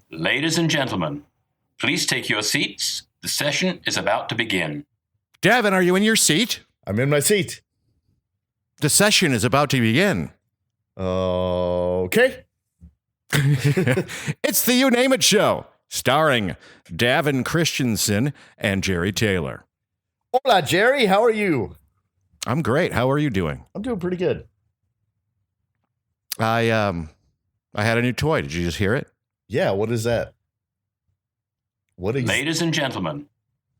Ladies and gentlemen, please take your seats. The session is about to begin. Davin, are you in your seat? I'm in my seat. The session is about to begin. Okay. It's the You Name It show, starring Davin Christensen and Jerry Taylor. Hola, Jerry. How are you? I'm great. How are you doing? I'm doing pretty good. I had a new toy. Did you just hear it? Yeah, what is that? Ladies and gentlemen,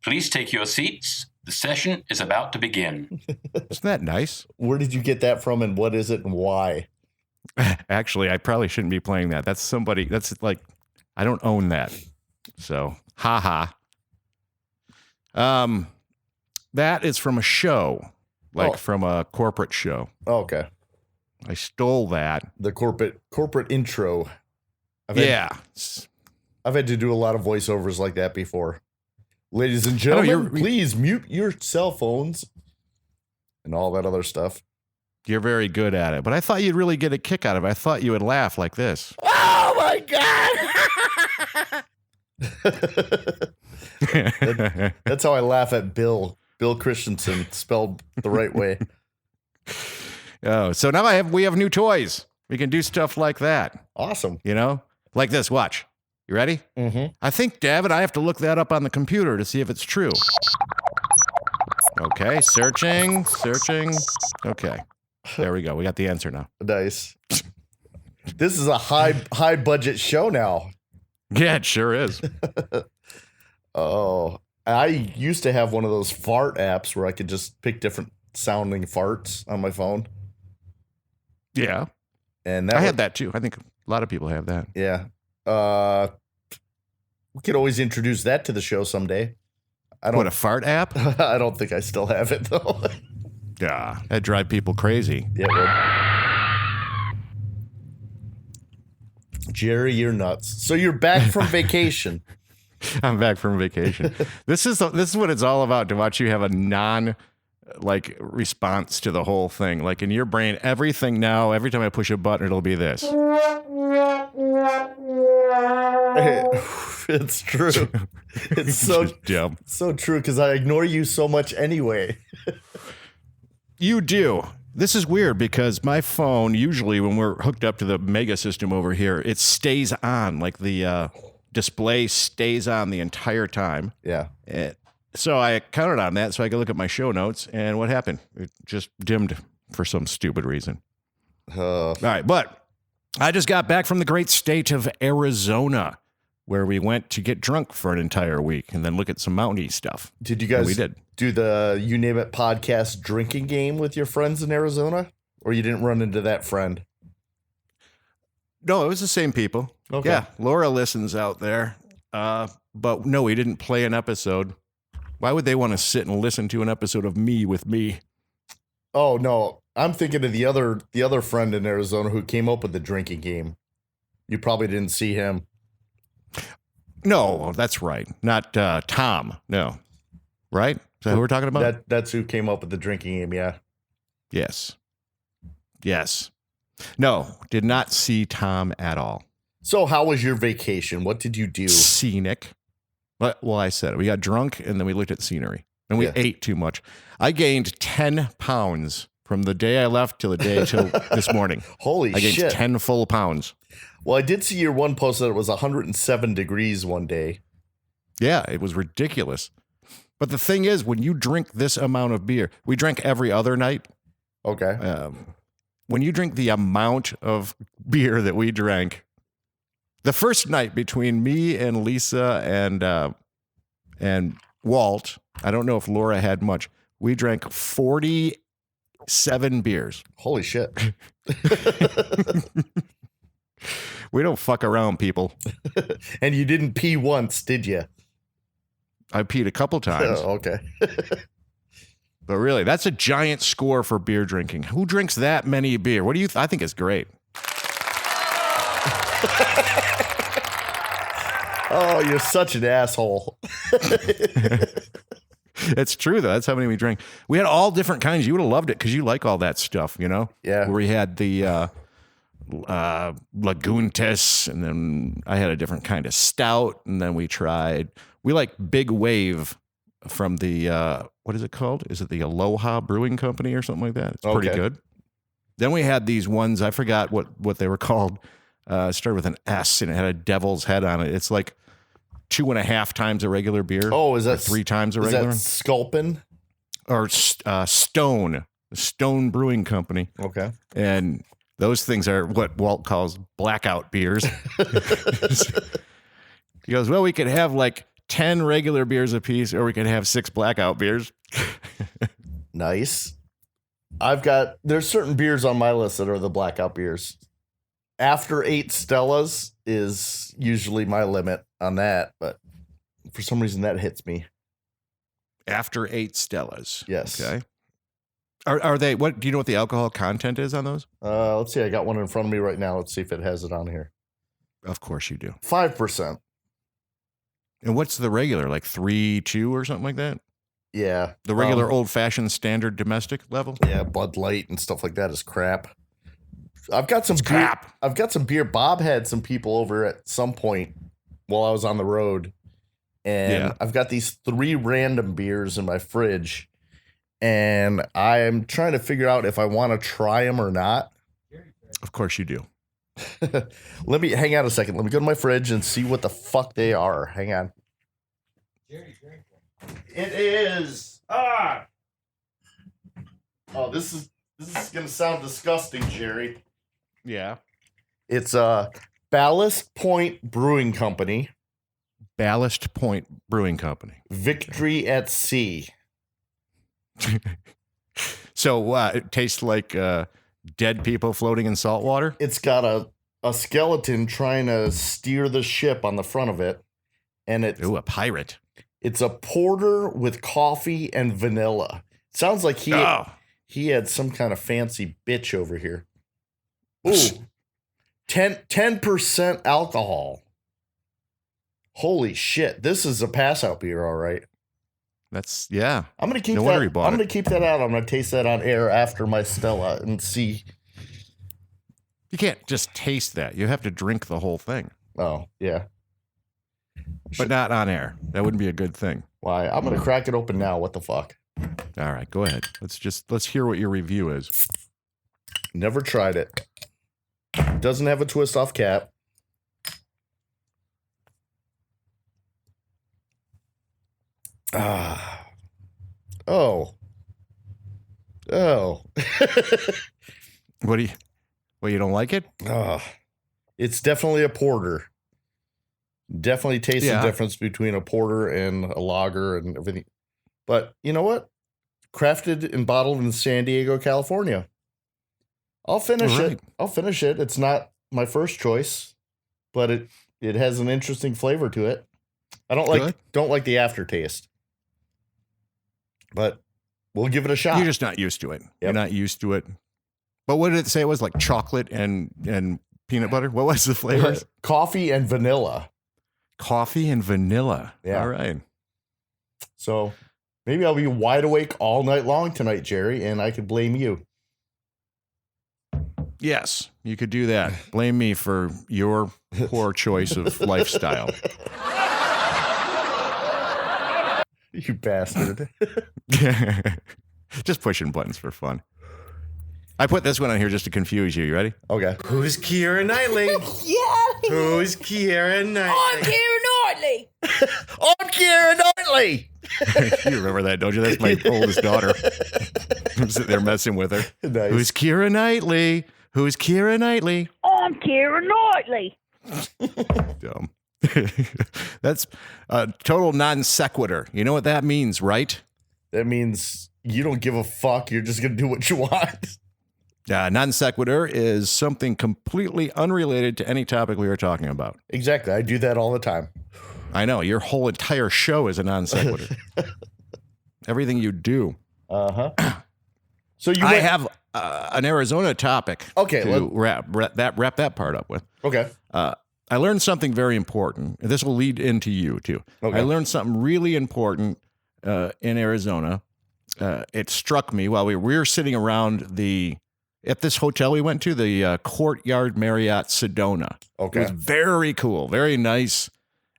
please take your seats. The session is about to begin. Isn't that nice? Where did you get that from, and what is it, and why? Actually, I probably shouldn't be playing that. That's like, I don't own that. So, haha. That is from a show, from a corporate show. Oh, okay. I stole that. The corporate intro. I've had to do a lot of voiceovers like that before. Ladies and gentlemen, please mute your cell phones and all that other stuff. You're very good at it, but I thought you'd really get a kick out of it. I thought you would laugh like this. Oh my God! That's how I laugh at Bill Christensen, spelled the right way. Oh, so now we have new toys. We can do stuff like that. Awesome. You know, like this. Watch. You ready? Mm-hmm. I think, Davin, I have to look that up on the computer to see if it's true. Okay, searching. Okay, there we go. We got the answer now. Nice. This is a high budget show now. Yeah, it sure is. Oh, I used to have one of those fart apps where I could just pick different sounding farts on my phone. Yeah. And I had that too. I think a lot of people have that. Yeah. We could always introduce that to the show someday. What, a fart app? I don't think I still have it though. Yeah, that'd drive people crazy. Yeah, it would. Jerry, you're nuts. So you're back from vacation. I'm back from vacation. This is what it's all about, to watch you have a response to the whole thing. Like in your brain, everything now, every time I push a button, it'll be this. It's true. It's so dumb. So true, because I ignore you so much anyway. You do. This is weird because my phone, usually when we're hooked up to the mega system over here, it stays on. Like the display stays on the entire time. Yeah. So I counted on that so I could look at my show notes, and what happened? It just dimmed for some stupid reason. All right, but I just got back from the great state of Arizona, where we went to get drunk for an entire week and then look at some mountainy stuff. Did you guys do the You Name It podcast drinking game with your friends in Arizona? Or you didn't run into that friend? No, it was the same people. Okay. Yeah, Laura listens out there. But no, we didn't play an episode. Why would they want to sit and listen to an episode of me with me? Oh, no. I'm thinking of the other friend in Arizona who came up with the drinking game. You probably didn't see him. No, that's right. Not Tom. No. Right? Is that who we're talking about? That's who came up with the drinking game, yeah. Yes. No, did not see Tom at all. So how was your vacation? What did you do? Scenic. Well, I said it. We got drunk, and then we looked at scenery. And we ate too much. I gained 10 pounds from the day I left till this morning. Holy shit. I gained 10 full pounds. Well, I did see your one post that it was 107 degrees one day. Yeah, it was ridiculous. But the thing is, when you drink this amount of beer, we drank every other night. Okay. When you drink the amount of beer that we drank, the first night between me and Lisa and Walt, I don't know if Laura had much. We drank 47 beers. Holy shit. We don't fuck around, people. And you didn't pee once, did you? I peed a couple times. Oh, okay. But really, that's a giant score for beer drinking. Who drinks that many beer? What do you I think it's great. Oh, you're such an asshole. It's true, though. That's how many we drank. We had all different kinds. You would have loved it because you like all that stuff, you know? Yeah. Where we had the Laguntis, and then I had a different kind of stout, and then we like Big Wave from the, what is it called? Is it the Aloha Brewing Company or something like that? It's pretty good. Then we had these ones, I forgot what they were called. It started with an S, and it had a devil's head on it. It's like 2.5 times a regular beer. Oh, is that 3 times a regular? Is that Sculpin? Or Stone Brewing Company. Okay. And those things are what Walt calls blackout beers. He goes, well, we could have like 10 regular beers apiece, or we could have 6 blackout beers. Nice. There's certain beers on my list that are the blackout beers. After 8 Stellas is usually my limit on that, but for some reason that hits me. After 8 Stellas. Yes. Okay. Are they, what, do you know what the alcohol content is on those? Let's see. I got one in front of me right now. Let's see if it has it on here. Of course you do. 5%. And what's the regular, like 3.2 or something like that? Yeah. The regular old-fashioned standard domestic level? Yeah, Bud Light and stuff like that is crap. I've got some crap. I've got some beer. Bob had some people over at some point while I was on the road. And I've got these 3 random beers in my fridge. And I'm trying to figure out if I want to try them or not. Of course you do. Let me hang out a second. Let me go to my fridge and see what the fuck they are. Hang on. It is. Oh, this is gonna sound disgusting, Jerry. Yeah. It's Ballast Point Brewing Company. Ballast Point Brewing Company. Victory at Sea. So it tastes like dead people floating in salt water? It's got a skeleton trying to steer the ship on the front of it. And it's a pirate. It's a porter with coffee and vanilla. Sounds like he had some kind of fancy bitch over here. Ooh. 10% alcohol. Holy shit. This is a pass out beer, all right. That's I'm gonna keep that. I'm gonna keep that out. I'm gonna taste that on air after my Stella and see. You can't just taste that. You have to drink the whole thing. Oh yeah, but not on air. That wouldn't be a good thing. Why? I'm gonna crack it open now. What the fuck? All right, go ahead. Let's hear what your review is. Never tried it. Doesn't have a twist off cap. Oh. What you don't like it? It's definitely a porter. Definitely taste the difference between a porter and a lager and everything. But you know what? Crafted and bottled in San Diego, California. I'll finish it. It's not my first choice, but it has an interesting flavor to it. I don't like the aftertaste. But we'll give it a shot. You're just not used to it. Yep. You're not used to it. But what did it say? It was like chocolate and peanut butter? What was the flavors? Coffee and vanilla. Coffee and vanilla. Yeah. All right. So maybe I'll be wide awake all night long tonight, Jerry, and I could blame you. Yes, you could do that. Blame me for your poor choice of lifestyle. You bastard. Just pushing buttons for fun. I put this one on here just to confuse you. You ready? Okay. Who's Keira Knightley? Yeah. Who's Keira Knightley? I'm Keira Knightley. I'm Keira Knightley. You remember that, don't you? That's my oldest daughter. I'm sitting there messing with her. Nice. Who's Keira Knightley? Who's Keira Knightley? I'm Keira Knightley. Dumb. That's a total non sequitur. You know what that means, right? That means you don't give a fuck. You're just going to do what you want. Non sequitur is something completely unrelated to any topic we were talking about. Exactly. I do that all the time. I know. Your whole entire show is a non sequitur. Everything you do. Uh-huh. So I have an Arizona topic. Okay. To wrap that part up with. Okay. I learned something very important. This will lead into you too. Okay. I learned something really important in Arizona. It struck me while we were sitting around the at this hotel we went to, the Courtyard Marriott Sedona. Okay. It was very cool, very nice.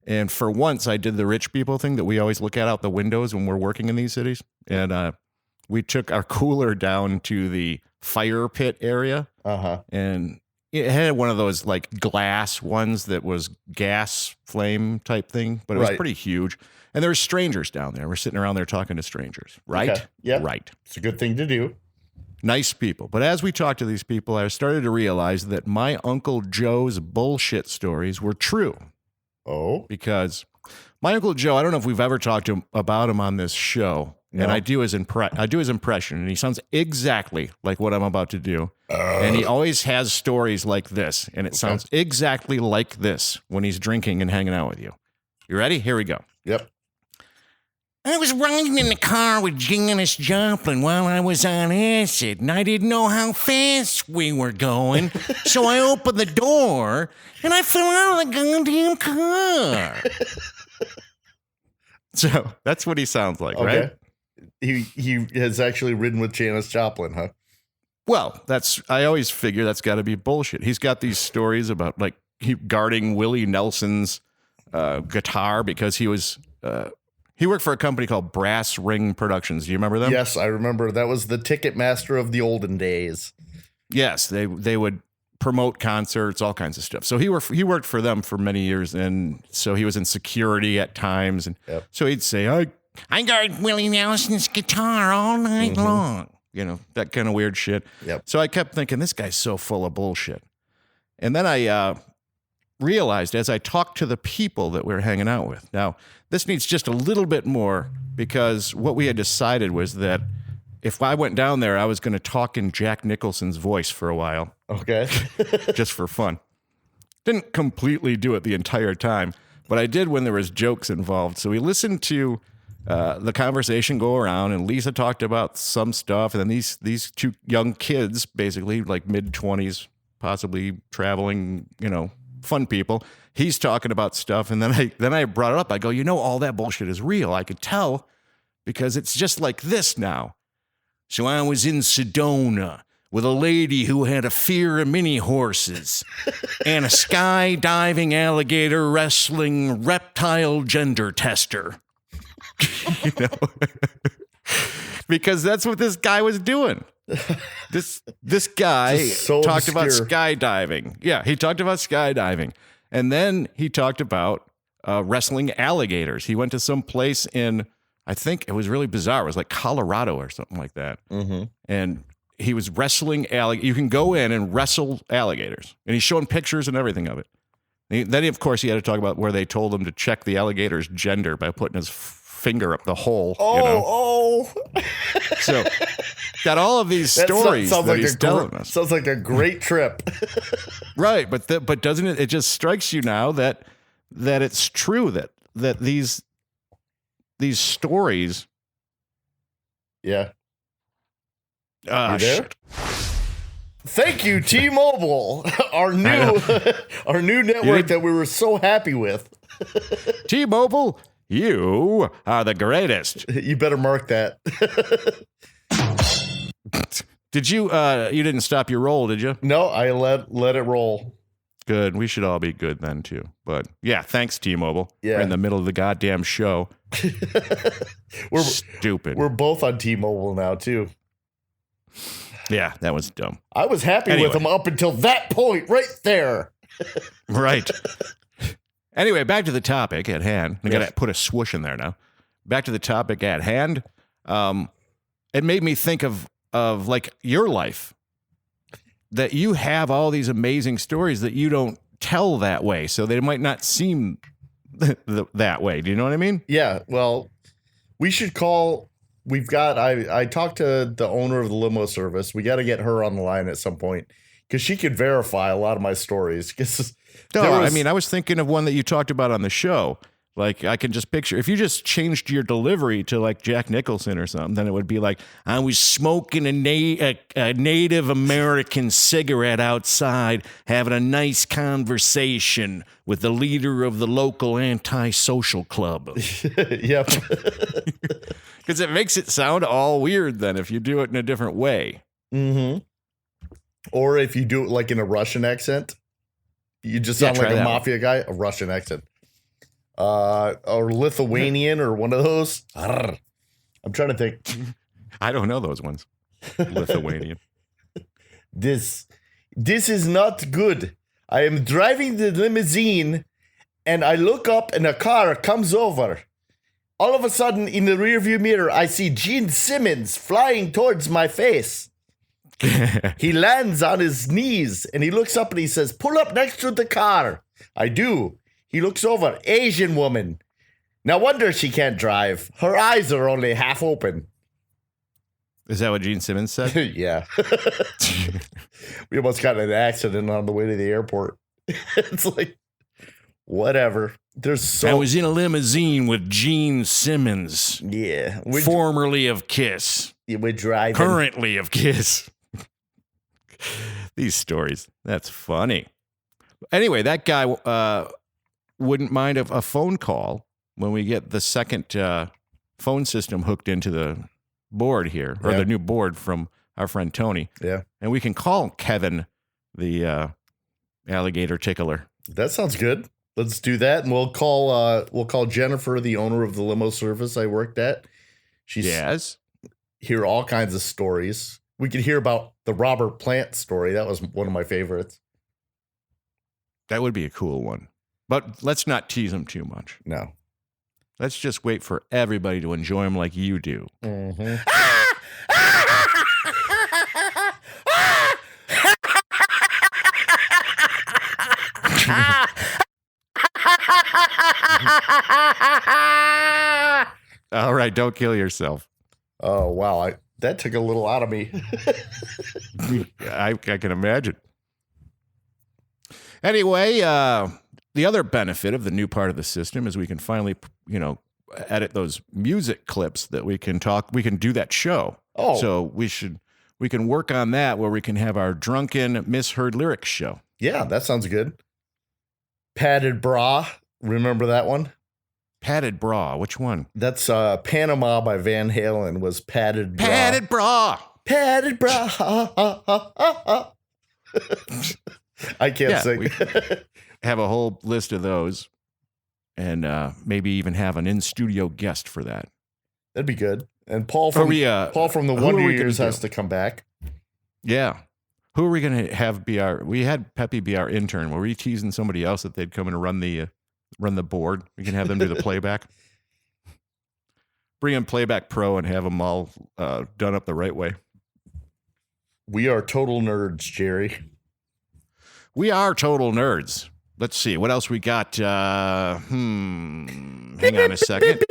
And for once, I did the rich people thing that we always look at out the windows when we're working in these cities. And we took our cooler down to the fire pit area. Uh-huh. And it had one of those like glass ones that was gas flame type thing, but it was pretty huge. And there were strangers down there. We're sitting around there talking to strangers, right? Okay. Yep. Right. It's a good thing to do. Nice people. But as we talked to these people, I started to realize that my Uncle Joe's bullshit stories were true. Oh? Because my Uncle Joe, I don't know if we've ever talked to him about him on this show. No. And I do his impression, and he sounds exactly like what I'm about to do. And he always has stories like this, and it sounds exactly like this when he's drinking and hanging out with you. You ready? Here we go. Yep. I was riding in the car with Janis Joplin while I was on acid, and I didn't know how fast we were going, so I opened the door, and I fell out of the goddamn car. So that's what he sounds like, right? He has actually ridden with Janis Joplin, huh? Well, I always figure that's got to be bullshit. He's got these stories about like he guarding Willie Nelson's guitar because he was he worked for a company called Brass Ring Productions. Do you remember them? Yes, I remember. That was the ticket master of the olden days. Yes, they would promote concerts, all kinds of stuff. So he worked for them for many years, and so he was in security at times, and so he'd say, I guard Willie Nelson's guitar all night long. You know, that kind of weird shit. Yep. So I kept thinking, this guy's so full of bullshit. And then I realized as I talked to the people that we were hanging out with. Now, this needs just a little bit more because what we had decided was that if I went down there, I was going to talk in Jack Nicholson's voice for a while. Okay. Just for fun. Didn't completely do it the entire time, but I did when there was jokes involved. So we listened to the conversation go around, and Lisa talked about some stuff, and then these two young kids, basically like mid-20s, possibly traveling, fun people. He's talking about stuff, and then I brought it up. I go, all that bullshit is real. I could tell because it's just like this now. So I was in Sedona with a lady who had a fear of mini horses and a skydiving alligator wrestling reptile gender tester. Because that's what this guy was doing. This guy so talked obscure. about skydiving. Yeah, he talked about skydiving. And then he talked about wrestling alligators. He went to some place in, I think it was really bizarre. It was like Colorado or something like that. Mm-hmm. And he was wrestling alligators. You can go in and wrestle alligators. And he's showing pictures and everything of it. Then, of course, he had to talk about where they told him to check the alligator's gender by putting his finger up the hole. So got all of these stories that he's telling us. Sounds like a great trip. Right, but doesn't it? It just strikes you now that it's true that these stories. Yeah. You there? Shit. Thank you, T-Mobile, our new network that we were so happy with. T-Mobile, you are the greatest. You better mark that. Did you didn't stop your roll, did you? No, I let it roll. Good. We should all be good then too. But yeah, thanks T-Mobile. Yeah. We're in the middle of the goddamn show. We're stupid. We're both on T-Mobile now too. Yeah, that was dumb. I was happy with them up until that point right there. Right. Anyway, back to the topic at hand. I got to put a swoosh in there now. Back to the topic at hand. It made me think of like your life, that you have all these amazing stories that you don't tell that way, so they might not seem that way. Do you know what I mean? Yeah. Well, we should call. We've got. I talked to the owner of the limo service. We got to get her on the line at some point because she could verify a lot of my stories. I was thinking of one that you talked about on the show. Like, I can just picture, if you just changed your delivery to like Jack Nicholson or something, then it would be like, I was smoking a Native American cigarette outside, having a nice conversation with the leader of the local anti-social club. Yep. Because it makes it sound all weird then if you do it in a different way. Mm-hmm. Or if you do it like in a Russian accent, you just sound like a mafia guy, a Russian accent. Or Lithuanian or one of those. I'm trying to think. I don't know those ones. Lithuanian. This is not good. I am driving the limousine and I look up and a car comes over. All of a sudden in the rearview mirror, I see Gene Simmons flying towards my face. He lands on his knees and he looks up and he says, pull up next to the car. I do. He looks over. Asian woman. No wonder she can't drive. Her eyes are only half open. Is that what Gene Simmons said? Yeah. We almost got in an accident on the way to the airport. It's like, whatever. I was in a limousine with Gene Simmons. Yeah. Formerly of Kiss. We're driving. Currently of Kiss. These stories. That's funny. Anyway, that guy wouldn't mind a phone call when we get the second phone system hooked into the board here, or the new board from our friend Tony. Yeah. And we can call Kevin the alligator tickler. That sounds good. Let's do that, and we'll call Jennifer, the owner of the limo service I worked at. She's hear all kinds of stories. We could hear about the Robert Plant story. That was one of my favorites. That would be a cool one. But let's not tease him too much. No. Let's just wait for everybody to enjoy him like you do. Mm-hmm. All right, don't kill yourself. Oh, wow. That took a little out of me. I can imagine. Anyway, the other benefit of the new part of the system is we can finally, edit those music clips that we can do that show. Oh. So we can work on that where we can have our drunken misheard lyrics show. Yeah, that sounds good. Padded Bra. Remember that one? Padded Bra. Which one? That's Panama by Van Halen was Padded Bra. Padded Bra. Padded Bra. I can't sing. We have a whole list of those and maybe even have an in-studio guest for that. That'd be good. And Paul from the Wonder Years has to come back. Yeah. Who are we going to have be we had Peppy be our intern. Were we teasing somebody else that they'd come and run the board? We can have them do the playback. Bring in Playback Pro and have them all done up the right way. We are total nerds, Jerry. We are total nerds. Let's see. What else we got? Hang on a second.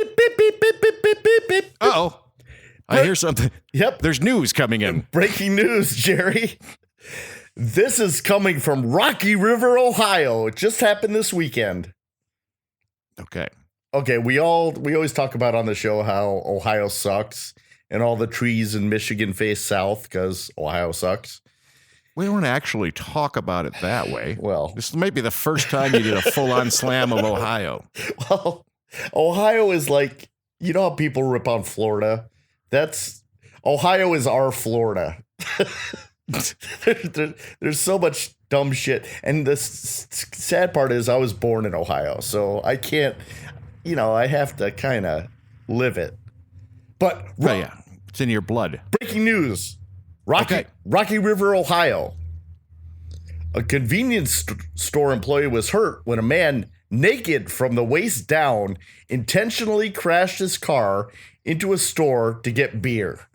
Uh-oh. I hear something. Yep. There's news coming in. Breaking news, Jerry. This is coming from Rocky River, Ohio. It just happened this weekend. Okay. We always talk about on the show how Ohio sucks and all the trees in Michigan face south because Ohio sucks. We don't actually talk about it that way. Well, this might be the first time you did a full-on slam of Ohio. Well, Ohio is like, you know how people rip on Florida? Ohio is our Florida. There's so much dumb shit. And the sad part is I was born in Ohio, so I can't, I have to kind of live it. But yeah, it's in your blood. Breaking news. Rocky River, Ohio. A convenience store employee was hurt when a man naked from the waist down intentionally crashed his car into a store to get beer.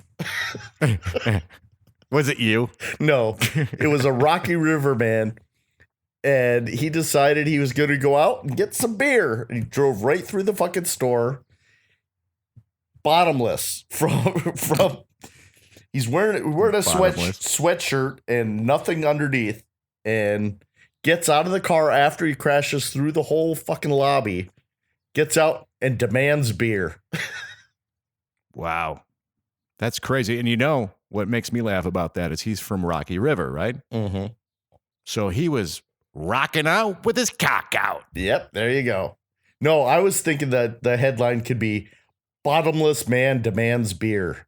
Was it you? No, it was a Rocky River man. And he decided he was going to go out and get some beer. He drove right through the fucking store. Bottomless from he's wearing a sweatshirt and nothing underneath, and gets out of the car after he crashes through the whole fucking lobby, gets out and demands beer. Wow. That's crazy. And what makes me laugh about that is he's from Rocky River, right? Mm-hmm. So he was rocking out with his cock out. Yep, there you go. No, I was thinking that the headline could be "Bottomless Man Demands Beer."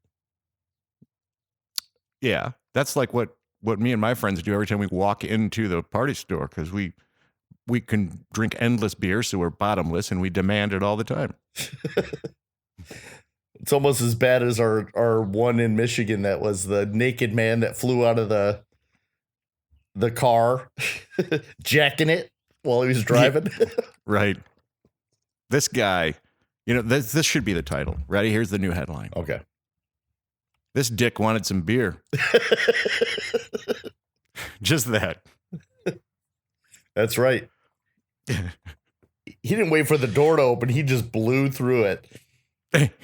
Yeah, that's like what what me and my friends do every time we walk into the party store, because we can drink endless beer, so we're bottomless, and we demand it all the time. It's almost as bad as our one in Michigan that was the naked man that flew out of the car, jacking it while he was driving. Right. This guy, this should be the title. Ready? Here's the new headline. Okay. This dick wanted some beer. Just that. That's right. He didn't wait for the door to open. He just blew through it.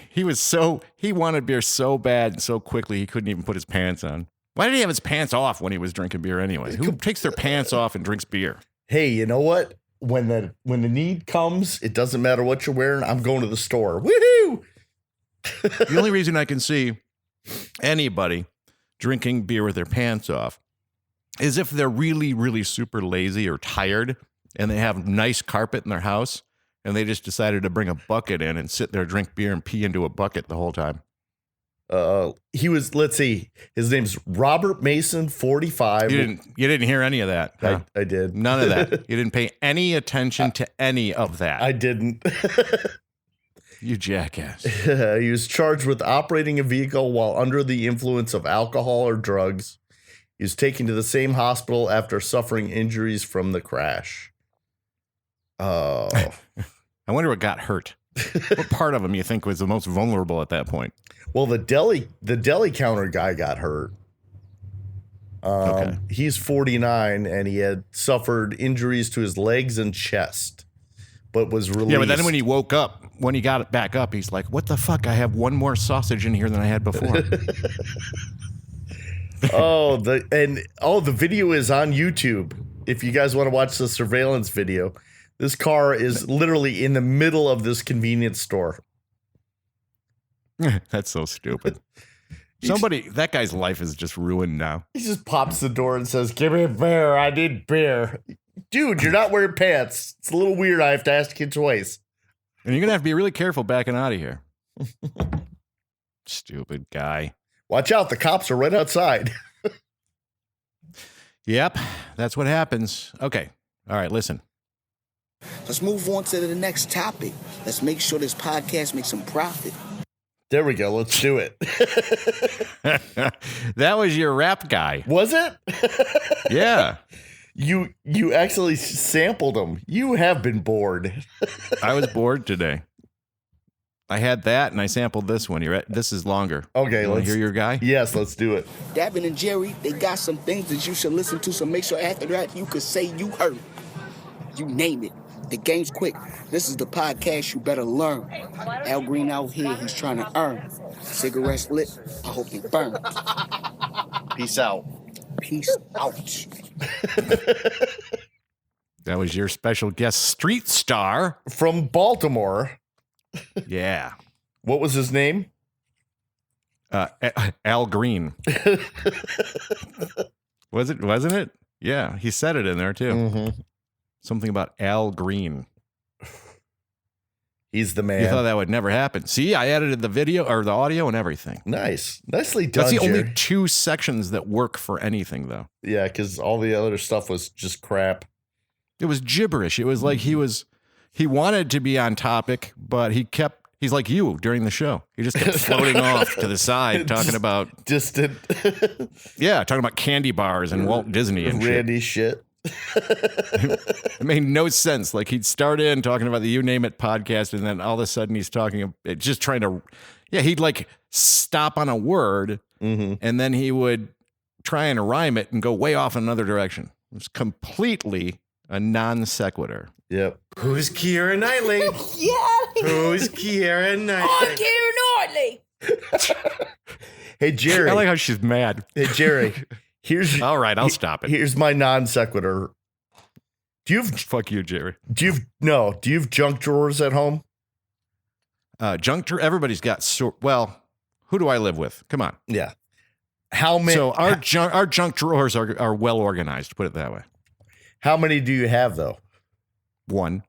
He wanted beer so bad and so quickly he couldn't even put his pants on. Why did he have his pants off when he was drinking beer anyway? Who takes their pants off and drinks beer? Hey, you know what? When the need comes, it doesn't matter what you're wearing. I'm going to the store. Woohoo! The only reason I can see anybody drinking beer with their pants off is if they're really, really super lazy or tired and they have nice carpet in their house and they just decided to bring a bucket in and sit there, drink beer, and pee into a bucket the whole time. Let's see, his name's Robert Mason, 45. You didn't hear any of that. Huh? I did. None of that. You didn't pay any attention to any of that. I didn't. You jackass. He was charged with operating a vehicle while under the influence of alcohol or drugs. He was taken to the same hospital after suffering injuries from the crash. Oh. I wonder what got hurt. What part of him you think was the most vulnerable at that point? Well, the deli counter guy got hurt. Okay. He's 49 and he had suffered injuries to his legs and chest, but was released. Yeah, but then when he woke up, when he got it back up, he's like, what the fuck? I have one more sausage in here than I had before. The video is on YouTube. If you guys want to watch the surveillance video, this car is literally in the middle of this convenience store. That's so stupid. That guy's life is just ruined now. He just pops the door and says, "Give me beer. I need beer." Dude, you're not wearing pants. It's a little weird. I have to ask you twice. And you're going to have to be really careful backing out of here. Stupid guy. Watch out. The cops are right outside. Yep. That's what happens. Okay. All right. Listen. Let's move on to the next topic. Let's make sure this podcast makes some profit. There we go. Let's do it. That was your rap guy. Was it? Yeah. You actually sampled him. You have been bored. I was bored today. I had that and I sampled this one. This is longer. Okay, let's hear your guy. Yes, let's do it. Davin and Jerry, they got some things that you should listen to, so make sure after that you could say you heard. You name it. The game's quick. This is the podcast you better learn. Al Green out here, he's trying to earn. Cigarettes lit, I hope they burn. Peace out. Peace out. That was your special guest street star. From Baltimore. Yeah. What was his name? Al Green. Wasn't it? Yeah, he said it in there too. Mm-hmm. Something about Al Green. He's the man. You thought that would never happen. See, I edited the video or the audio and everything. Nice. Nicely done, That's the Jerry. only 2 sections that work for anything, though. Yeah, because all the other stuff was just crap. It was gibberish. It was like he wanted to be on topic, but he's like you during the show. He just kept floating off to the side, talking about distant. Yeah, talking about candy bars and Walt Disney and Randy shit. It made no sense. Like he'd start in talking about the You Name It podcast, and then all of a sudden he's talking, just trying to, he'd like stop on a word, and then he would try and rhyme it and go way off in another direction. It was completely a non sequitur. Yep. Who's Keira Knightley? Yeah. Who's Keira Knightley? I'm Keira Knightley. Hey, Jerry. I like how she's mad. Hey, Jerry. All right, I'll stop it. Here's my non sequitur. Fuck you, Jerry. Do you have junk drawers at home? Junk drawer. Everybody's got who do I live with? Come on. Yeah. How many? So our junk drawers are well organized. Put it that way. How many do you have though? 1.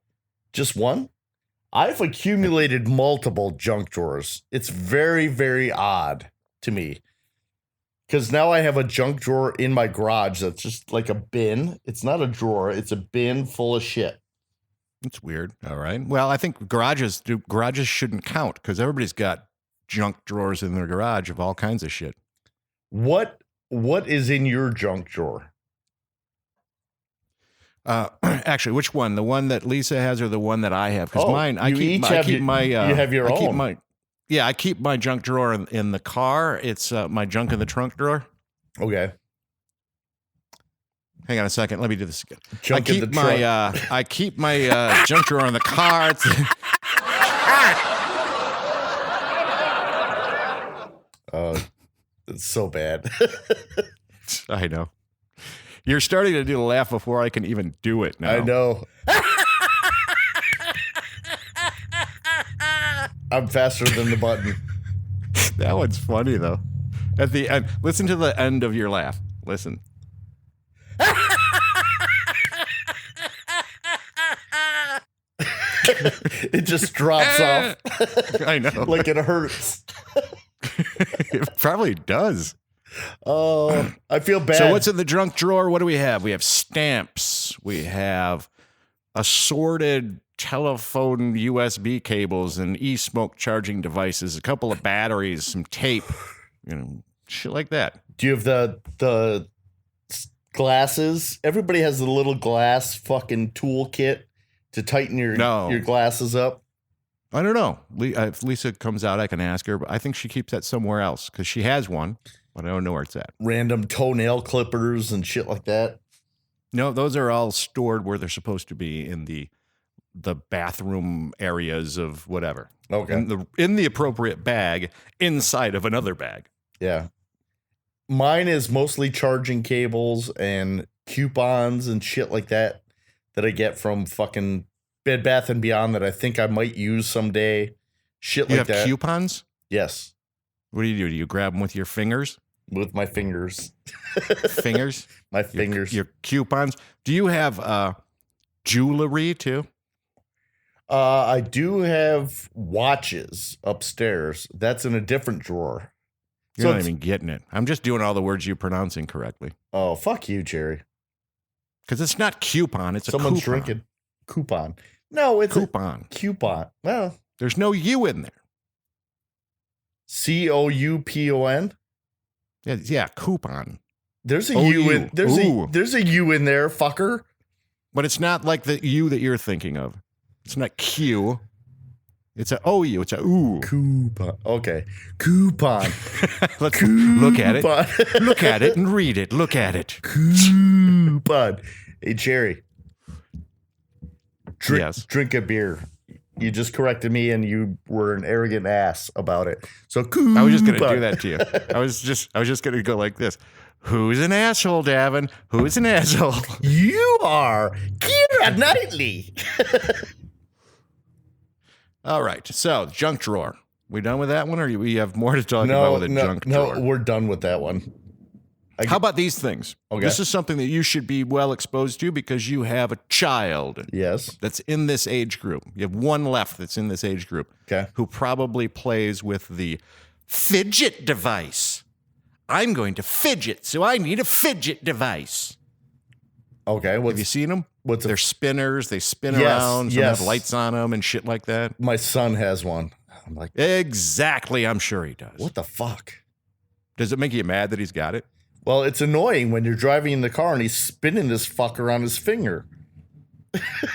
Just 1? I've accumulated multiple junk drawers. It's very, very odd to me. Because now I have a junk drawer in my garage that's just like a bin. It's not a drawer. It's a bin full of shit. It's weird. All right. Well, I think garages shouldn't count because everybody's got junk drawers in their garage of all kinds of shit. What is in your junk drawer? Actually, which one? The one that Lisa has or the one that I have? Because mine, you have your own. I keep my junk drawer in the car. It's my junk in the trunk drawer. Okay. Hang on a second. Let me do this again. I keep my junk drawer in the car. It's so bad. I know. You're starting to do the laugh before I can even do it now. I know. I'm faster than the button. That one's funny, though. At the end, listen to the end of your laugh. Listen. It just drops off. I know. Like it hurts. It probably does. Oh, I feel bad. So what's in the junk drawer? What do we have? We have stamps. We have assorted telephone USB cables and e-smoke charging devices, a couple of batteries, some tape, shit like that. Do you have the glasses? Everybody has the little glass fucking toolkit to tighten your glasses up. I don't know. If Lisa comes out, I can ask her, but I think she keeps that somewhere else because she has one, but I don't know where it's at. Random toenail clippers and shit like that. No, those are all stored where they're supposed to be in the bathroom areas of whatever. Okay. In the appropriate bag inside of another bag. Yeah. Mine is mostly charging cables and coupons and shit like that I get from fucking Bed Bath & Beyond that I think I might use someday. Shit like that. You have coupons? Yes. What do? Do you grab them with your fingers? With my fingers. Fingers? My fingers. Your coupons. Do you have jewelry too? I do have watches upstairs. That's in a different drawer. You're not even getting it. I'm just doing all the words you pronounce incorrectly. Oh, fuck you, Jerry. Because it's not coupon. It's someone's a coupon. drinking. Coupon. No, it's coupon. Coupon. Well, there's no U in there. COUPON. Yeah, coupon. There's a U in there's a U in there, fucker. But it's not like the U that you're thinking of. It's not Q. It's a OU. It's a ooh. Coupon. Okay. Coupon. Let's look at it. Look at it and read it. Look at it. Coupon. Hey, Jerry. Drink a beer. You just corrected me and you were an arrogant ass about it. So coupon. I was just going to do that to you. I was just going to go like this. Who's an asshole, Davin? Who's an asshole? You are Keira Knightley. All right. So, junk drawer. We done with that one, or we have more to talk about with a junk drawer? No, we're done with that one. How about these things? Okay. This is something that you should be well exposed to because you have a child. Yes. That's in this age group. You have one left that's in this age group. Okay. Who probably plays with the fidget device. I'm going to fidget, so I need a fidget device. Okay. Have you seen them? They're spinners. They spin yes, around. Some yes. have lights on them and shit like that. My son has one. I'm like, exactly. I'm sure he does. What the fuck? Does it make you mad that he's got it? Well, it's annoying when you're driving in the car and he's spinning this fucker on his finger.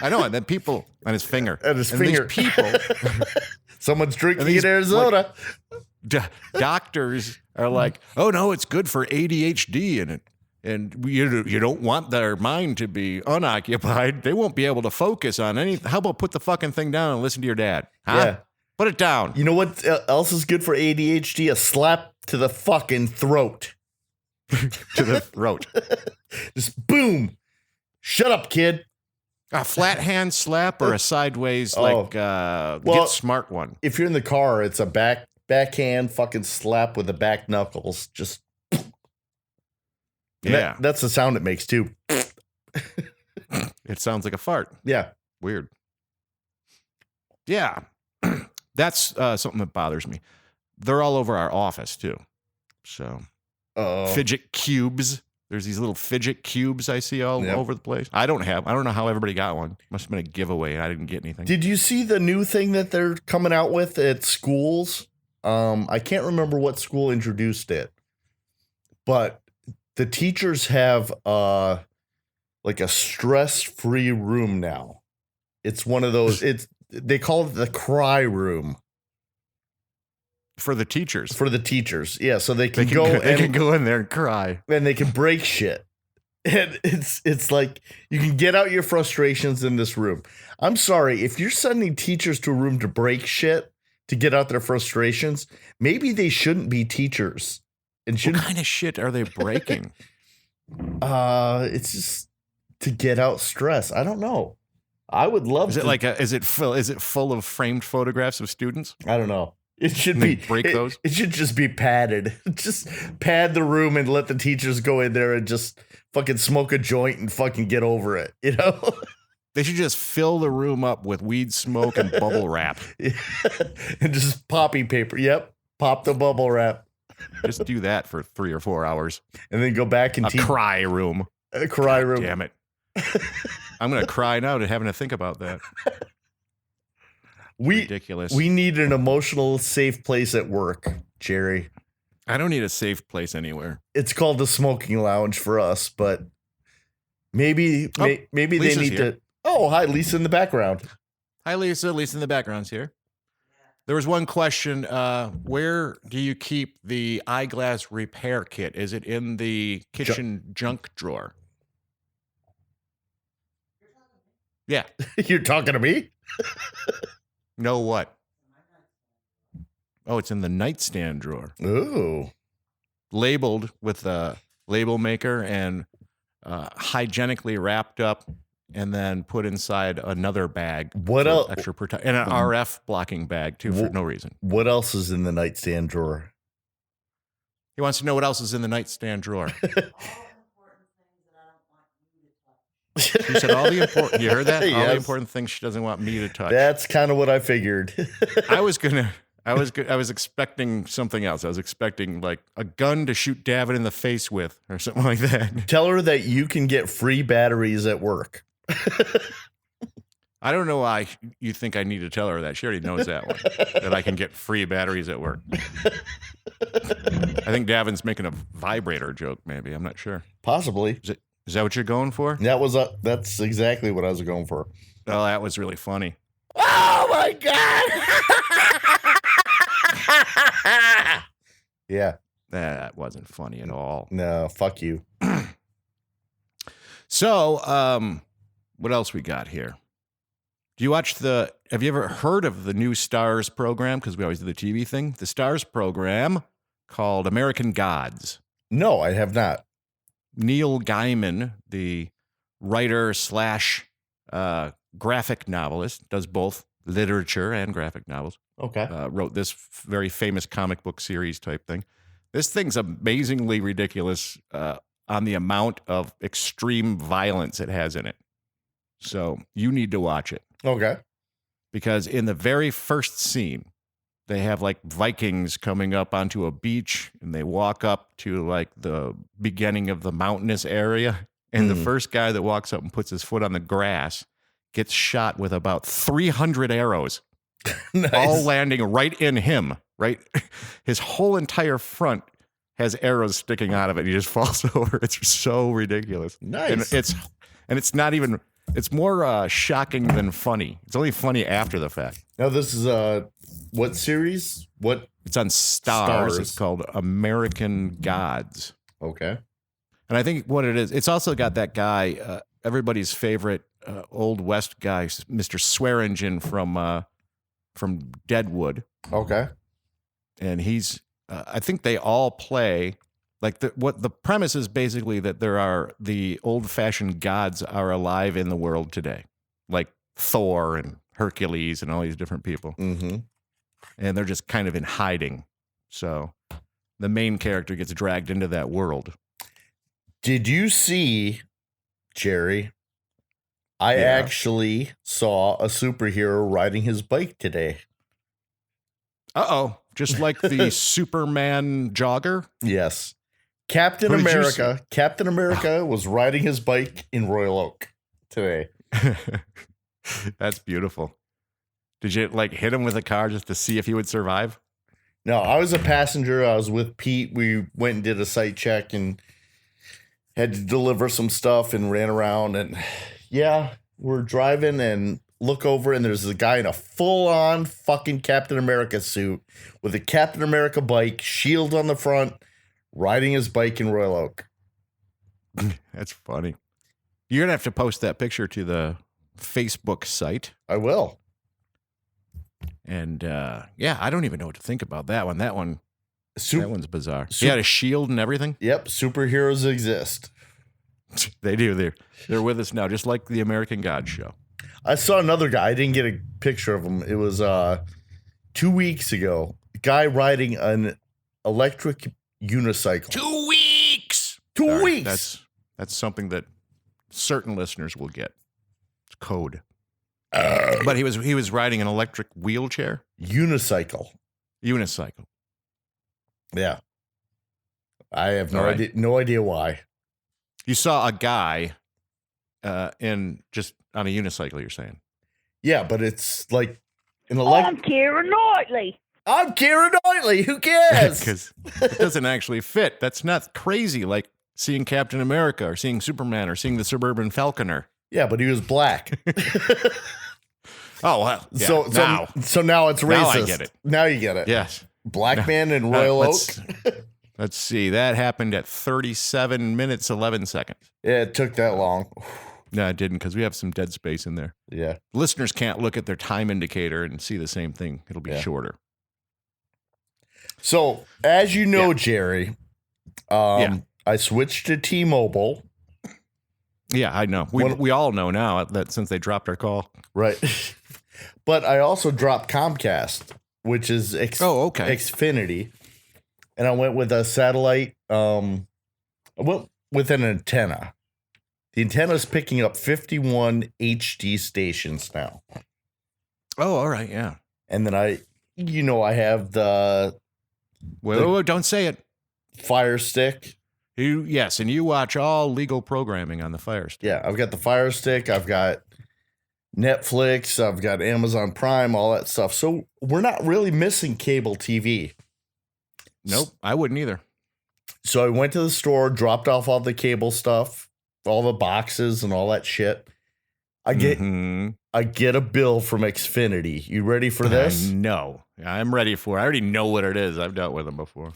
I know. And then people on his finger. At his finger. These people. Someone's drinking in Arizona. Doctors are like, oh, no, it's good for ADHD and you don't want their mind to be unoccupied. They won't be able to focus on anything. How about put the fucking thing down and listen to your dad? Huh? Yeah. Put it down. You know what else is good for ADHD? A slap to the fucking throat. To the throat. Just boom. Shut up, kid. A flat hand slap or a sideways, Get Smart one? If you're in the car, it's a backhand fucking slap with the back knuckles. Just. Yeah. That's the sound it makes, too. It sounds like a fart. Yeah. Weird. Yeah. That's something that bothers me. They're all over our office, too. So. fidget cubes. There's these little fidget cubes I see all over the place. I don't know how everybody got one. Must have been a giveaway. I didn't get anything. Did you see the new thing that they're coming out with at schools? I can't remember what school introduced it, but the teachers have like a stress-free room now. It's one of those. They call it the cry room. For the teachers. Yeah, so they can go in there and cry. And they can break shit. And it's like you can get out your frustrations in this room. I'm sorry, if you're sending teachers to a room to break shit, to get out their frustrations, maybe they shouldn't be teachers. And what kind of shit are they breaking? It's just to get out stress. I don't know. I would love to. Is it full of framed photographs of students? I don't know. It should break those. It should just be padded. Just pad the room and let the teachers go in there and just fucking smoke a joint and fucking get over it. You know? They should just fill the room up with weed smoke and bubble wrap. And just poppy paper. Yep. Pop the bubble wrap. Just do that for 3 or 4 hours. And then go back and cry room. A cry room. Damn it. I'm going to cry now to having to think about that. Ridiculous. We need an emotional safe place at work, Jerry. I don't need a safe place anywhere. It's called the smoking lounge for us, but maybe they need here. to. Oh, hi, Lisa in the background. Hi, Lisa. Lisa in the background's here. There was one question. Where do you keep the eyeglass repair kit? Is it in the kitchen junk drawer? Yeah. You're talking to me? No, what? Oh, it's in the nightstand drawer. Ooh. Labeled with a label maker and hygienically wrapped up and then put inside another bag. What else? Extra and an RF blocking bag, too, for no reason. What else is in the nightstand drawer? He wants to know what else is in the nightstand drawer. She said all the important. You heard that? All Yes. the important things she doesn't want me to touch. That's kind of what I figured. I was expecting something else. I was expecting like a gun to shoot Davin in the face with, or something like that. Tell her that you can get free batteries at work. I don't know why you think I need to tell her that. She already knows that one. That I can get free batteries at work. I think Davin's making a vibrator joke. Maybe, I'm not sure. Possibly. Is that what you're going for? That's exactly what I was going for. Oh, that was really funny. Oh my god! Yeah. That wasn't funny at all. No, fuck you. So, what else we got here? Have you ever heard of the new Stars program? Because we always do the TV thing. The Stars program called American Gods. No, I have not. Neil Gaiman, the writer / graphic novelist, does both literature and graphic novels. Okay. Wrote this very famous comic book series type thing. This thing's amazingly ridiculous on the amount of extreme violence it has in it. So you need to watch it. Okay. Because in the very first scene, they have like Vikings coming up onto a beach and they walk up to like the beginning of the mountainous area. And the first guy that walks up and puts his foot on the grass gets shot with about 300 arrows, Nice. all landing right in him, right? His whole entire front has arrows sticking out of it. He just falls over. It's so ridiculous. Nice. And it's not even, it's more shocking than funny. It's only funny after the fact. Now this is what series? What? It's on Stars. It's called American Gods. Okay. And I think what it is, it's also got that guy, everybody's favorite Old West guy, Mr. Swearingen from Deadwood. Okay. And he's, I think they all play, like what the premise is basically that the old-fashioned gods are alive in the world today, like Thor and Hercules and all these different people. Mm-hmm. And they're just kind of in hiding. So the main character gets dragged into that world. Did you see, Jerry? I actually saw a superhero riding his bike today. Uh-oh. Just like the Superman jogger? Yes. Captain Who did you America. Captain America was riding his bike in Royal Oak today. That's beautiful. Did you like hit him with a car just to see if he would survive? No, I was a passenger. I was with Pete. We went and did a site check and had to deliver some stuff and ran around. And yeah, we're driving and look over and there's a guy in a full-on fucking Captain America suit with a Captain America bike, shield on the front, riding his bike in Royal Oak. That's funny. You're going to have to post that picture to the Facebook site. I will. And yeah, I don't even know what to think about that one. That one's bizarre. He Sup- had a shield and everything. Yep, superheroes exist. They do. They're with us now, just like the American God show. I saw another guy. I didn't get a picture of him. It was 2 weeks ago. A guy riding an electric unicycle. 2 weeks. 2 weeks. That's something that certain listeners will get. It's code. But he was riding an electric wheelchair. Unicycle. Yeah. I have no idea why. You saw a guy in just on a unicycle, you're saying? Yeah, but it's like an I'm Keira Knightley. I'm Keira Knightley. Who cares? Because it doesn't actually fit. That's not crazy like seeing Captain America or seeing Superman or seeing the Suburban Falconer. Yeah, but he was black. Oh, well. Yeah, so now it's racist. Now I get it. Now you get it. Yes. Black man in Royal Oak. Let's see. That happened at 37 minutes, 11 seconds. Yeah, it took that long. No, it didn't because we have some dead space in there. Yeah. Listeners can't look at their time indicator and see the same thing. It'll be shorter. So, as you know, Jerry, I switched to T-Mobile. Yeah, I know. We all know now that since they dropped our call. Right. But I also dropped Comcast, which is Xfinity. And I went with a satellite. I went with an antenna. The antenna is picking up 51 HD stations now. Oh, all right. Yeah. And then I have the... Wait, don't say it. Fire Stick. Yes, and you watch all legal programming on the Fire Stick. Yeah, I've got the Fire Stick. I've got Netflix. I've got Amazon Prime, all that stuff. So we're not really missing cable TV. Nope, I wouldn't either. So I went to the store, dropped off all the cable stuff, all the boxes and all that shit. I get a bill from Xfinity. You ready for this? No, I'm ready for it. I already know what it is. I've dealt with them before.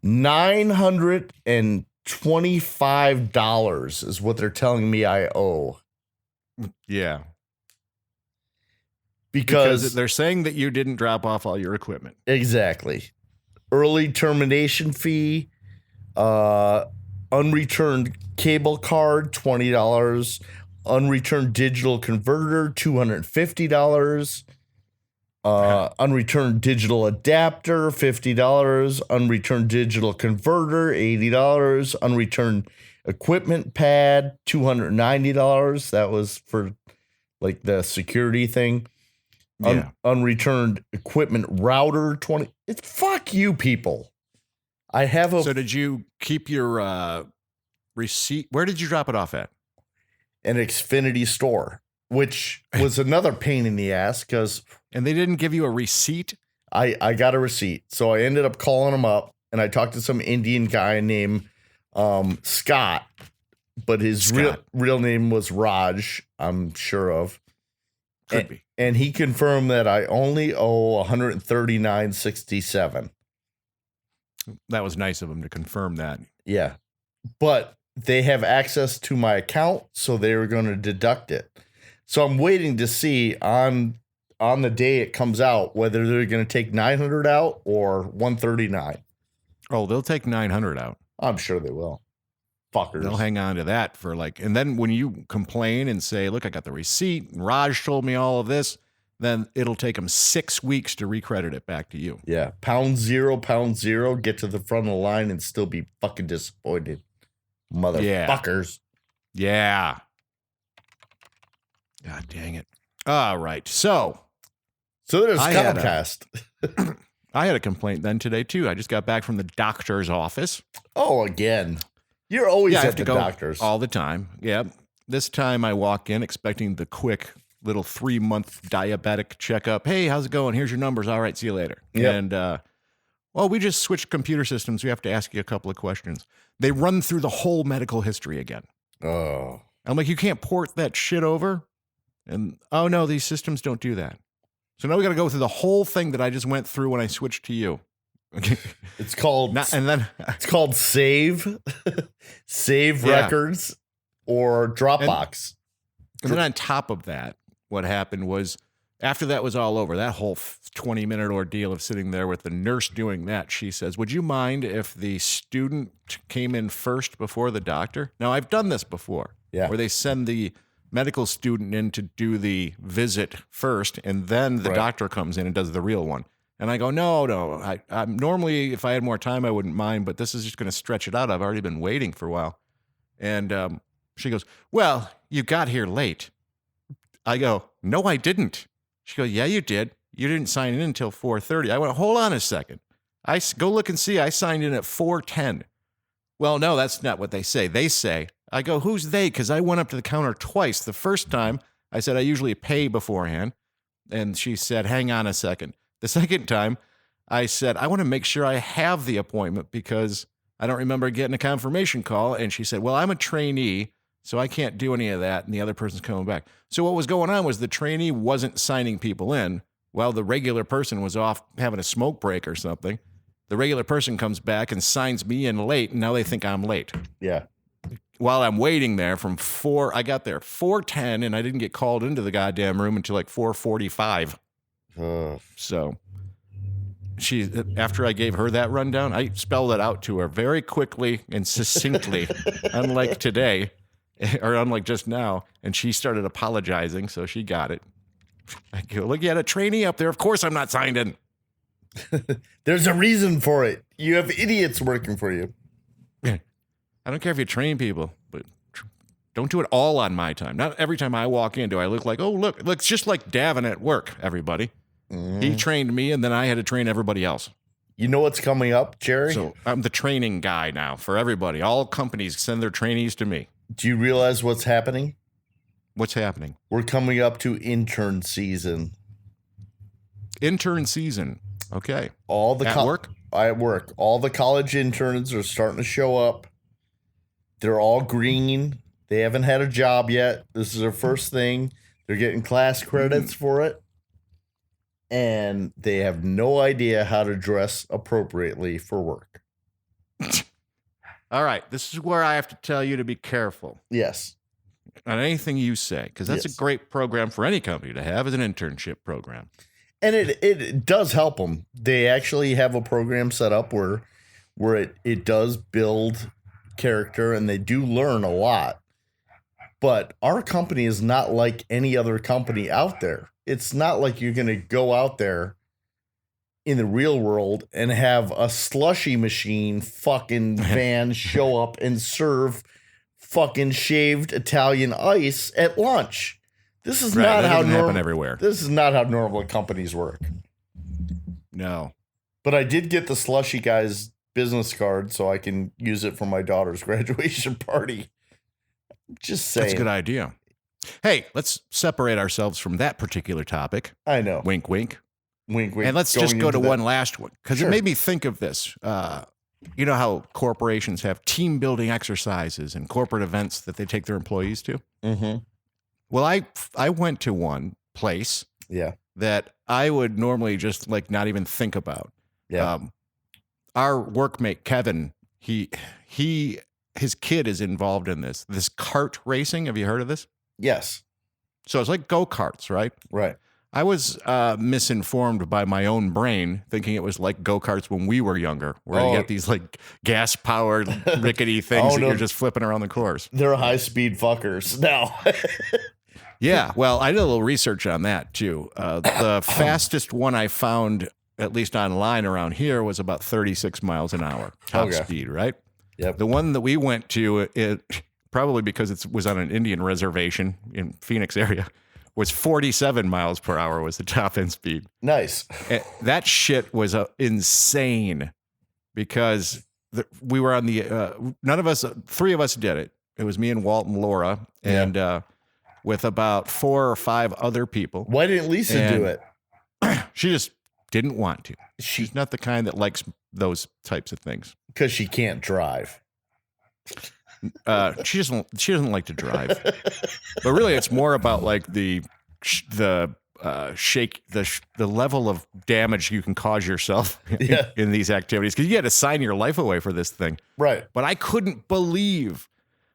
$925 is what they're telling me I owe. Yeah. Because they're saying that you didn't drop off all your equipment. Exactly. Early termination fee, unreturned cable card, $20, unreturned digital converter, $250, unreturned digital adapter, $50, unreturned digital converter, $80, unreturned equipment pad, $290. That was for like the security thing. Unreturned equipment router, $20. It's fuck you people. I have a. So did you keep your receipt? Where did you drop it off at? An Xfinity store, which was another pain in the ass because. And they didn't give you a receipt? I got a receipt. So I ended up calling them up and I talked to some Indian guy named Scott, but his real name was Raj, I'm sure of. Could be. And he confirmed that I only owe $139.67. That was nice of him to confirm that. Yeah. But they have access to my account, so they were going to deduct it. So I'm waiting to see on the day it comes out whether they're going to take 900 out or 139. Oh, they'll take 900 out. I'm sure they will. Fuckers. They'll hang on to that for and then when you complain and say, look, I got the receipt, and Raj told me all of this, then it'll take them 6 weeks to recredit it back to you. Yeah. Pound zero, get to the front of the line and still be fucking disappointed. Motherfuckers. Yeah. God dang it. All right. So there's Comcast. I had a complaint then today, too. I just got back from the doctor's office. Oh, again. You're always I have at to the go doctor's. all the time. Yeah. This time I walk in expecting the quick little 3-month diabetic checkup. Hey, how's it going? Here's your numbers. All right, see you later. Yep. And, well, we just switched computer systems. We have to ask you a couple of questions. They run through the whole medical history again. Oh. I'm like, you can't port that shit over? And, oh, no, these systems don't do that. So now we got to go through the whole thing that I just went through when I switched to you. It's called it's called save records or Dropbox. And then on top of that, what happened was after that was all over, that whole 20-minute ordeal of sitting there with the nurse doing that, she says, would you mind if the student came in first before the doctor? Now, I've done this before, where they send the medical student in to do the visit first, and then the doctor comes in and does the real one. And I go, no. I normally, if I had more time, I wouldn't mind, but this is just going to stretch it out. I've already been waiting for a while. And she goes, well, you got here late. I go, no, I didn't. She goes, yeah, you did. You didn't sign in until 4:30. I went, hold on a second. Go look and see. I signed in at 4:10. Well, no, that's not what they say. They say, I go, who's they? Because I went up to the counter twice. The first time, I said I usually pay beforehand. And she said, hang on a second. The second time, I said, I want to make sure I have the appointment because I don't remember getting a confirmation call. And she said, well, I'm a trainee, so I can't do any of that. And the other person's coming back. So what was going on was the trainee wasn't signing people in while the regular person was off having a smoke break or something. The regular person comes back and signs me in late, and now they think I'm late. Yeah. While I'm waiting there from 4, I got there 4:10, and I didn't get called into the goddamn room until like 4:45. So after I gave her that rundown, I spelled it out to her very quickly and succinctly, unlike today, or unlike just now, and she started apologizing, so she got it. I go, look, you had a trainee up there. Of course I'm not signed in. There's a reason for it. You have idiots working for you. I don't care if you train people, but don't do it all on my time. Not every time I walk in do I look like, oh, look, it looks just like Davin at work, everybody. He trained me, and then I had to train everybody else. You know what's coming up, Jerry? So I'm the training guy now for everybody. All companies send their trainees to me. Do you realize what's happening? What's happening? We're coming up to intern season. Intern season. Okay. At work? At work. All the college interns are starting to show up. They're all green. They haven't had a job yet. This is their first thing. They're getting class credits for it. And they have no idea how to dress appropriately for work. All right. This is where I have to tell you to be careful. Yes. On anything you say, because that's Yes. a great program for any company to have, is an internship program. And it does help them. They actually have a program set up where it does build character, and they do learn a lot. But our company is not like any other company out there. It's not like you're going to go out there in the real world and have a slushy machine fucking van show up and serve fucking shaved Italian ice at lunch. This is not how happen everywhere. This is not how normal companies work. No. But I did get the slushy guy's business card so I can use it for my daughter's graduation party. Just saying. That's a good idea. Hey, let's separate ourselves from that particular topic. I know. Wink, wink. Wink, wink. And let's just go to one last one, because Sure. it made me think of this. You know how corporations have team building exercises and corporate events that they take their employees to? Mm-hmm. Well, I went to one place that I would normally just like not even think about. Yeah. Our workmate, Kevin, his kid is involved in this kart racing. Have you heard of this? Yes. So it's like go-karts, right? Right. I was misinformed by my own brain, thinking it was like go-karts when we were younger, where you get these like gas-powered rickety things that you're just flipping around the course. They're high-speed fuckers now. Yeah, well, I did a little research on that too. The fastest one I found, at least online around here, was about 36 miles an hour top speed, right? Yep. The one that we went to, it probably because it was on an Indian reservation in Phoenix area, was 47 miles per hour was the top end speed. Nice. And that shit was insane because we were on the, none of us, 3 of us did it. It was me and Walt and Laura and with about 4 or 5 other people. Why didn't Lisa do it? She just didn't want to. She's not the kind that likes those types of things. Because she can't drive. She doesn't like to drive. But really, it's more about like the level of damage you can cause yourself in these activities, because you had to sign your life away for this thing. Right. But I couldn't believe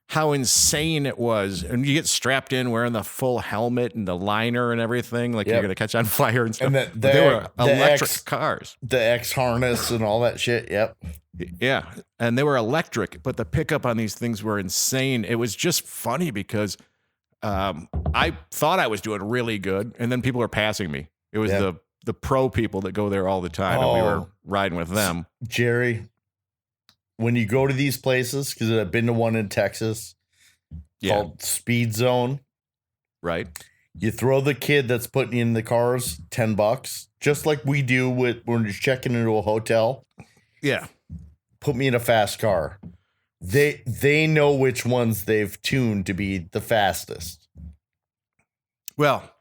how insane it was. And you get strapped in wearing the full helmet and the liner and everything, like you're going to catch on fire and stuff. And they were electric cars. The X harness and all that shit. Yep. Yeah. And they were electric, but the pickup on these things were insane. It was just funny because I thought I was doing really good, and then people were passing me. It was the pro people that go there all the time, and we were riding with them. Jerry, when you go to these places, because I've been to one in Texas called Speed Zone. Right. You throw the kid that's putting you in the cars $10, just like we do when you're checking into a hotel. Yeah. Put me in a fast car. They know which ones they've tuned to be the fastest. Well,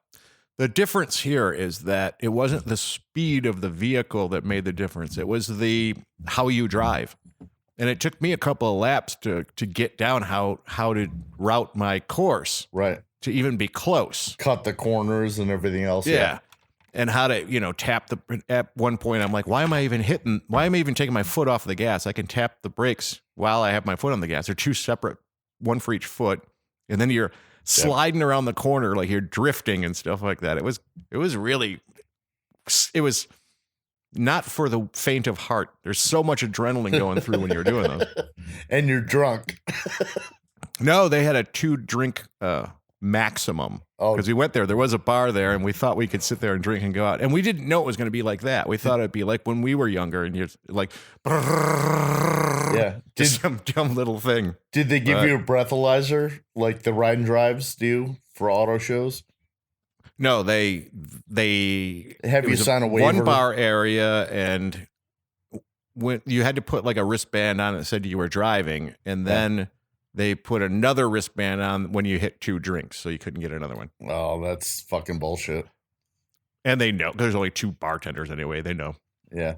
the difference here is that it wasn't the speed of the vehicle that made the difference. It was how you drive. And it took me a couple of laps to get down how to route my course. Right. To even be close. Cut the corners and everything else. Yeah. And how to, tap at one point, I'm like, why am I even taking my foot off the gas? I can tap the brakes while I have my foot on the gas. They're 2 separate, one for each foot. And then you're sliding around the corner like you're drifting and stuff like that. It was not for the faint of heart. There's so much adrenaline going through when you're doing those. And you're drunk. No, they had a 2-drink maximum. Because we went there. There was a bar there, and we thought we could sit there and drink and go out. And we didn't know it was going to be like that. We thought it'd be like when we were younger, and you're like, just some dumb little thing. Did they give you a breathalyzer like the ride and drives do for auto shows? No, they have you sign a waiver. One bar area, and when you had to put like a wristband on that said you were driving, and then they put another wristband on when you hit 2 drinks, so you couldn't get another one. Oh, that's fucking bullshit. And they know. There's only 2 bartenders anyway. They know. Yeah.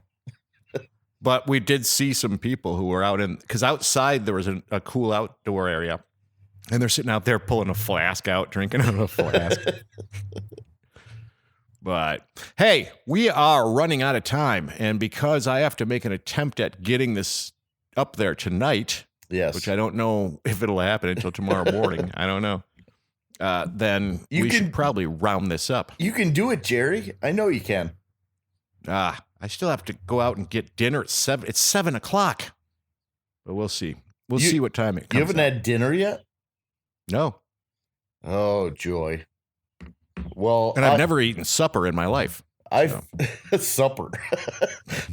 But we did see some people who were out because outside there was a cool outdoor area, and they're sitting out there pulling a flask out, drinking out of a flask. But hey, we are running out of time, and because I have to make an attempt at getting this up there tonight, which I don't know if it'll happen until tomorrow morning, I don't know, then we should probably round this up. You can do it, Jerry. I know you can. I still have to go out and get dinner at 7. It's 7 o'clock, but we'll see. We'll see what time it comes. You haven't had dinner yet? No. Oh, joy. Well, and I've never eaten supper in my life. Supper.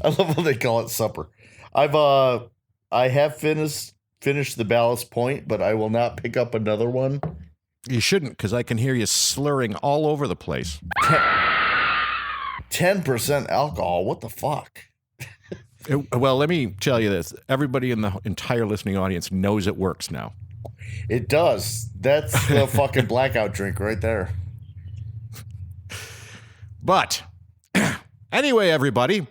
I love how they call it supper. I have finished the Ballast Point, but I will not pick up another one. You shouldn't, because I can hear you slurring all over the place. 10% alcohol. What the fuck? Well, let me tell you this. Everybody in the entire listening audience knows it works now. It does. That's the fucking blackout drink right there. But anyway, everybody,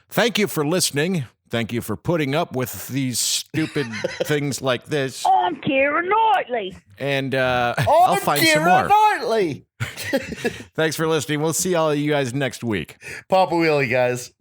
thank you for listening. Thank you for putting up with these stupid things like this. I'm Keira Knightley. And I'll find some more. Knightley. Thanks for listening. We'll see all of you guys next week. Papa Wheelie, guys.